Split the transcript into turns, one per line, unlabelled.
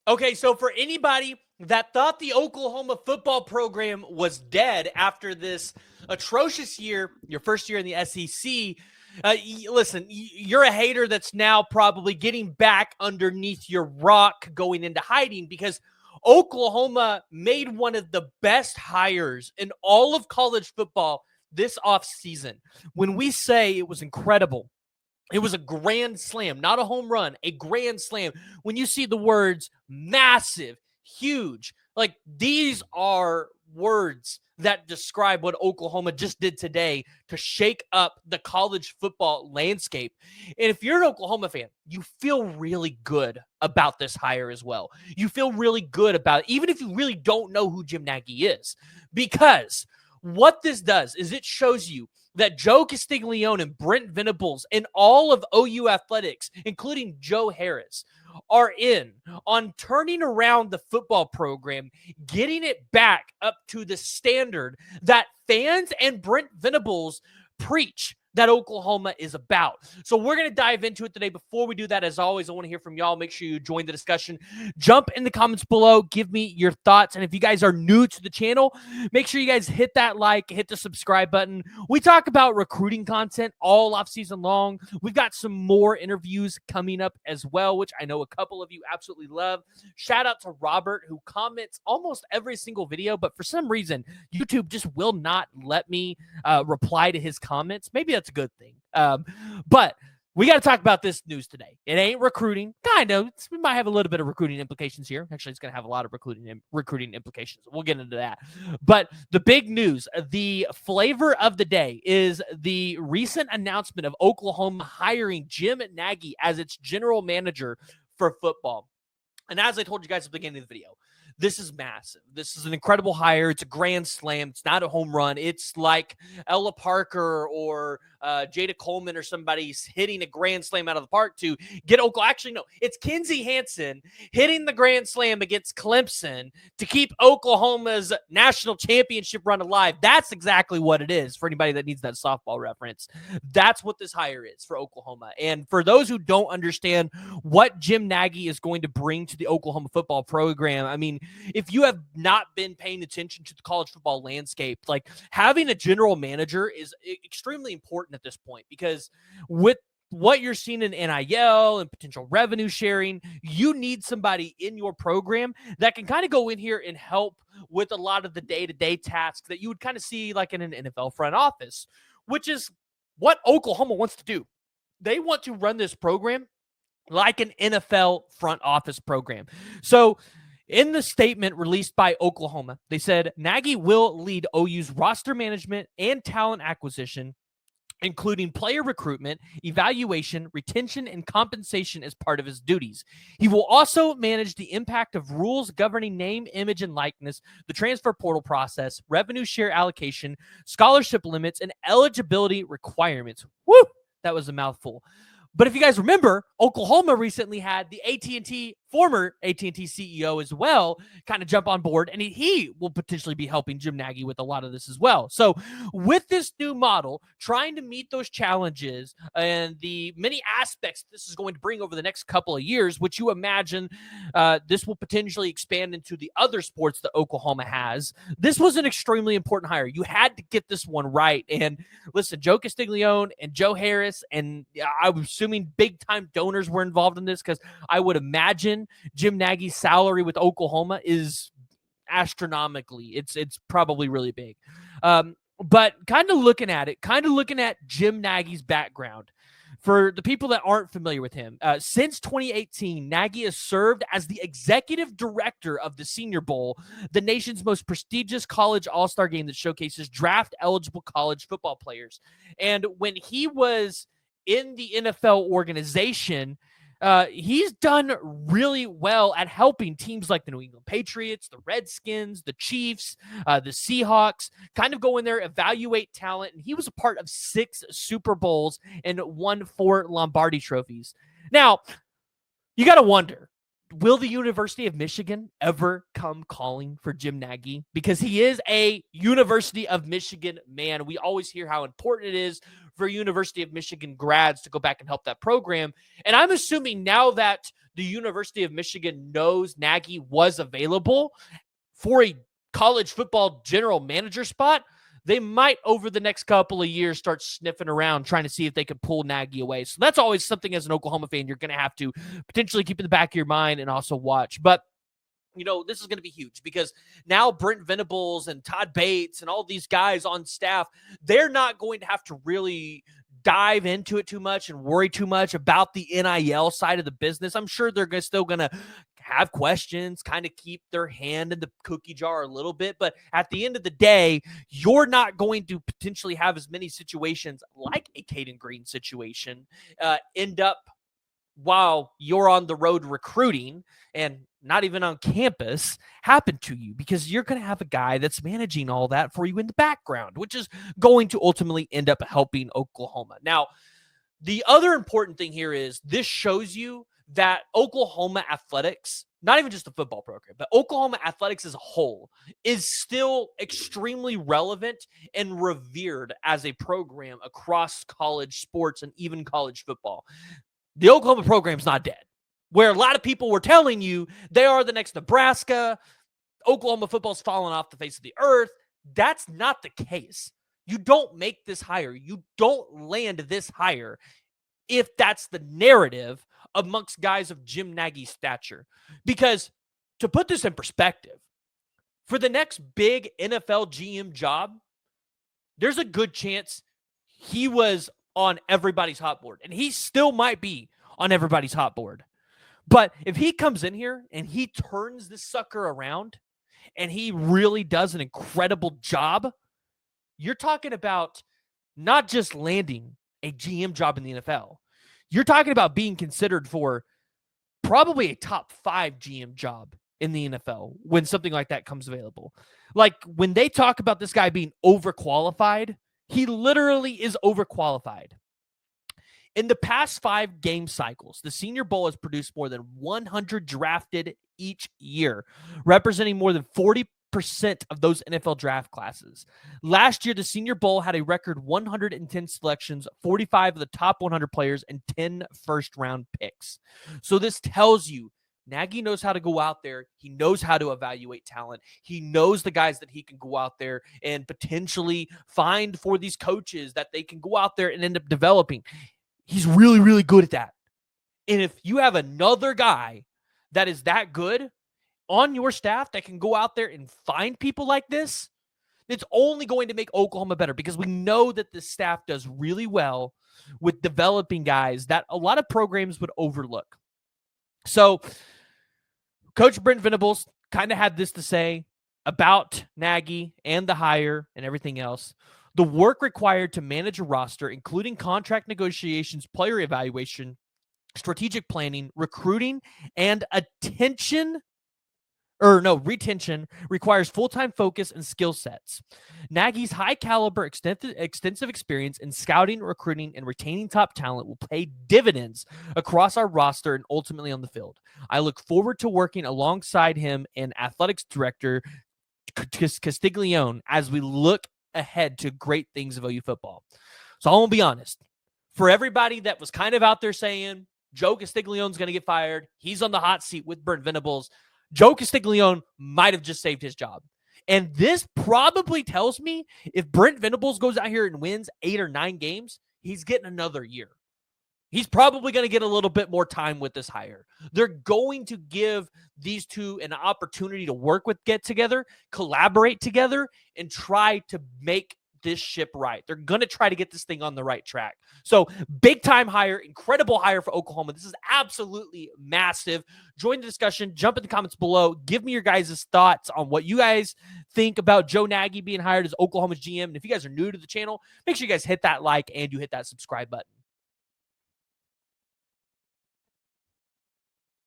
Okay, so for anybody that thought the Oklahoma football program was dead after this atrocious year, your first year in the SEC, listen, you're a hater that's now probably getting back underneath your rock going into hiding because Oklahoma made one of the best hires in all of college football this offseason. When we say it was incredible, it was a grand slam, not a home run, a grand slam. When you see the words massive, huge, like these are words that describe what Oklahoma just did today to shake up the college football landscape. And if you're an Oklahoma fan, you feel really good about this hire as well. You feel really good about it, even if you really don't know who Jim Nagy is, because what this does is it shows you that Joe Castiglione and Brent Venables and all of OU athletics, including Joe Harris, are in on turning around the football program, getting it back up to the standard that fans and Brent Venables preach that Oklahoma is about. So we're going to dive into it today. Before we do that, as always, I want to hear from y'all. Make sure you join the discussion. Jump in the comments below. Give me your thoughts. And if you guys are new to the channel, make sure you guys hit that like, hit the subscribe button. We talk about recruiting content all off season long. We've got some more interviews coming up as well, which I know a couple of you absolutely love. Shout out to Robert, who comments almost every single video, but for some reason, YouTube just will not let me reply to his comments. Maybe that's a good thing. But we got to talk about this news today. It ain't recruiting. Kind of. We might have a little bit of recruiting implications here. Actually, it's going to have a lot of recruiting implications. We'll get into that. But the big news, the flavor of the day, is the recent announcement of Oklahoma hiring Jim Nagy as its general manager for football. And as I told you guys at the beginning of the video, this is massive. This is an incredible hire. It's a grand slam. It's not a home run. It's like Ella Parker or Jada Coleman or somebody's hitting a grand slam out of the park to get Oklahoma. Actually, no, it's Kinsey Hansen hitting the grand slam against Clemson to keep Oklahoma's national championship run alive. That's exactly what it is for anybody that needs that softball reference. That's what this hire is for Oklahoma. And for those who don't understand what Jim Nagy is going to bring to the Oklahoma football program, I mean, if you have not been paying attention to the college football landscape, like having a general manager is extremely important at this point, because with what you're seeing in NIL and potential revenue sharing, you need somebody in your program that can kind of go in here and help with a lot of the day-to-day tasks that you would kind of see like in an NFL front office, which is what Oklahoma wants to do. They want to run this program like an NFL front office program. So in the statement released by Oklahoma, they said Nagy will lead OU's roster management and talent acquisition, including player recruitment, evaluation, retention, and compensation as part of his duties. He will also manage the impact of rules governing name, image, and likeness, the transfer portal process, revenue share allocation, scholarship limits, and eligibility requirements. Woo! That was a mouthful. But if you guys remember, Oklahoma recently had the former AT&T CEO as well, kind of jump on board, and he will potentially be helping Jim Nagy with a lot of this as well. So with this new model, trying to meet those challenges and the many aspects this is going to bring over the next couple of years, which you imagine this will potentially expand into the other sports that Oklahoma has, this was an extremely important hire. You had to get this one right. And listen, Joe Castiglione and Joe Harris, and I'm assuming big-time donors were involved in this, because I would imagine Jim Nagy's salary with Oklahoma is astronomically. It's probably really big. But kind of looking at Jim Nagy's background, for the people that aren't familiar with him, since 2018, Nagy has served as the executive director of the Senior Bowl, the nation's most prestigious college all-star game that showcases draft-eligible college football players. And when he was in the NFL organization, he's done really well at helping teams like the New England Patriots, the Redskins, the Chiefs, the Seahawks, kind of go in there, evaluate talent. And he was a part of 6 Super Bowls and won 4 Lombardi trophies. Now, you got to wonder, will the University of Michigan ever come calling for Jim Nagy? Because he is a University of Michigan man. We always hear how important it is for University of Michigan grads to go back and help that program. And I'm assuming now that the the University of Michigan knows Nagy was available for a college football general manager spot, they might over the next couple of years start sniffing around trying to see if they can pull Nagy away. So that's always something as an Oklahoma fan you're going to have to potentially keep in the back of your mind and also watch. But this is going to be huge because now Brent Venables and Todd Bates and all these guys on staff, they're not going to have to really dive into it too much and worry too much about the NIL side of the business. I'm sure they're still going to have questions, kind of keep their hand in the cookie jar a little bit. But at the end of the day, you're not going to potentially have as many situations like a Caden Green situation end up while you're on the road recruiting and not even on campus happen to you, because you're going to have a guy that's managing all that for you in the background, which is going to ultimately end up helping Oklahoma. Now, the other important thing here is this shows you that Oklahoma athletics, not even just the football program, but Oklahoma athletics as a whole is still extremely relevant and revered as a program across college sports and even college football. The Oklahoma program's not dead. Where a lot of people were telling you they are the next Nebraska, Oklahoma football's fallen off the face of the earth. That's not the case. You don't make this hire. You don't land this hire if that's the narrative amongst guys of Jim Nagy's stature. Because to put this in perspective, for the next big NFL GM job, there's a good chance he was on everybody's hot board, and he still might be on everybody's hot board. But if he comes in here and he turns this sucker around and he really does an incredible job, you're talking about not just landing a GM job in the NFL. You're talking about being considered for probably a top 5 GM job in the NFL when something like that comes available. Like when they talk about this guy being overqualified, he literally is overqualified. In the past 5 game cycles, the Senior Bowl has produced more than 100 drafted each year, representing more than 40% of those NFL draft classes. Last year, the Senior Bowl had a record 110 selections, 45 of the top 100 players, and 10 first-round picks. So this tells you Nagy knows how to go out there. He knows how to evaluate talent. He knows the guys that he can go out there and potentially find for these coaches that they can go out there and end up developing. He's really, really good at that. And if you have another guy that is that good on your staff that can go out there and find people like this, it's only going to make Oklahoma better, because we know that this staff does really well with developing guys that a lot of programs would overlook. So Coach Brent Venables kind of had this to say about Nagy and the hire and everything else. The work required to manage a roster, including contract negotiations, player evaluation, strategic planning, recruiting, and retention, requires full-time focus and skill sets. Nagy's high-caliber, extensive experience in scouting, recruiting, and retaining top talent will pay dividends across our roster and ultimately on the field. I look forward to working alongside him and athletics director Castiglione as we look ahead to great things of OU football. So I'm going to be honest. For everybody that was kind of out there saying Joe Castiglione's going to get fired, he's on the hot seat with Brent Venables, Joe Castiglione might have just saved his job. And this probably tells me if Brent Venables goes out here and wins 8 or 9 games, he's getting another year. He's probably going to get a little bit more time with this hire. They're going to give these two an opportunity to get together, collaborate together, and try to make this ship right. They're going to try to get this thing on the right track. So big time hire, incredible hire for Oklahoma. This is absolutely massive. Join the discussion. Jump in the comments below. Give me your guys' thoughts on what you guys think about Joe Nagy being hired as Oklahoma's GM. And if you guys are new to the channel, make sure you guys hit that like and you hit that subscribe button.